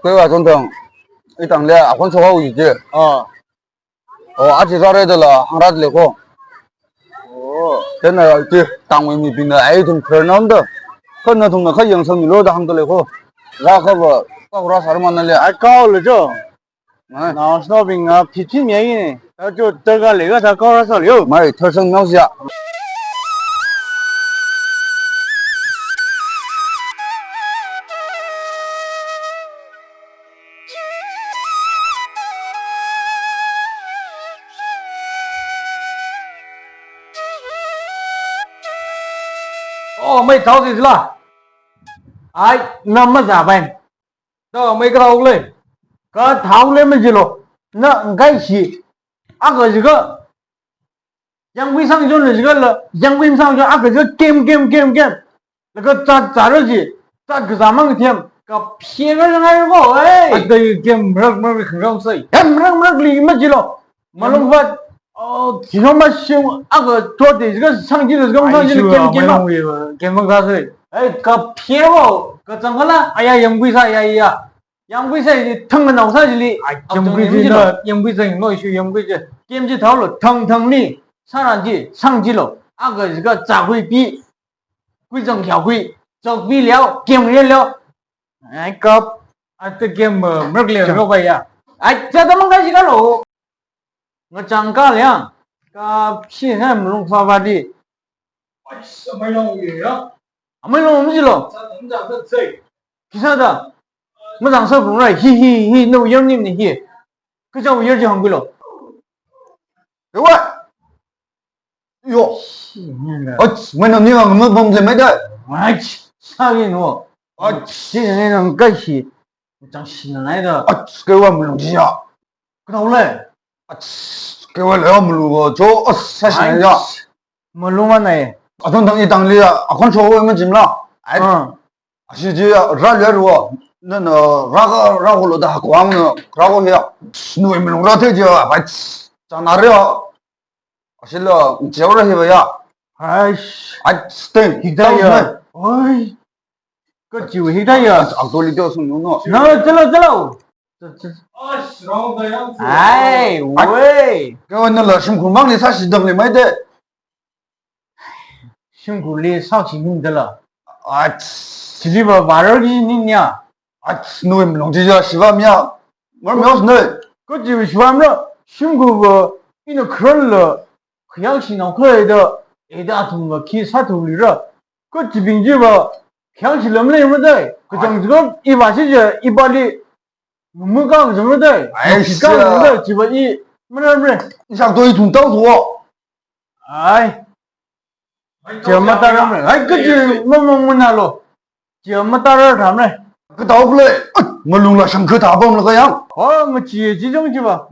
各位总统，一当了阿坤说话语句。阿姐说来的了，行拉的了ko。真的这党委没变的，哎，从可能的，可能从那可养生米路的行的了ko。然后不，我啥都没那了，哎，搞了这，那是那边啊，批评原因，他就这个那个他搞了啥了？没特生描写。没着急了，哎，那么咋办？那没个头嘞，个头嘞没去了，那该去，个这个，杨贵上就这个了，杨贵上就个这个 game，那个咋着去？咋个咱们天个骗个人还我哎，对 game 没很高兴，没里面去了，没弄法。其实嘛，像个做的这个上级的这个上级的game啥子？哎，个骗我，个怎么了？哎呀，杨贵啥呀？杨贵啥疼个脑啥子哩？哎，杨贵啥我说杨贵这 game 去头了，疼哩，上去了，个这个咋会比？贵种条规，做比了 game 了，哎个这 game 没了个位呀？哎，这怎么个这个路？我张家良，个现在没弄发的，哎，什么弄呀？没弄不去了。其他的，没让手工来，嘿，那我养你们嘿，可叫我养就很贵了。各位，哟，没弄你我们碰见没得？哎，啥给我？现在那种改起，长新来的。给我没弄起呀？个头嘞？给我来没弄过，就才行呀。没弄完呢。总统一当里阿坤说我们进了，哎，是这让月如那让我落的光呢，让我呀，你为没弄到这就还在哪里啊？是了，接我这些呀。对，现在呀，哎，个就现在呀，多里叫什么呢？那走了。什么样子？哎喂，给我那了辛苦忙的才是等的没得。辛苦的少起你的了。其实吧，玩儿的你呀。你为没弄这些是吧？我没有是的。个就喜欢了，辛苦个，你那可了，很要去那可来的，一大通个去啥头里了，个这边就吧，想起来没得，个种这个一把是一把的。没干什么的，哎，是干什么的？几个亿，没，你想多一桶倒错？哎，这么大人了，个就没那了，这么大人他们，个倒不来，我弄了上课大棒了个样。我接这种去吧。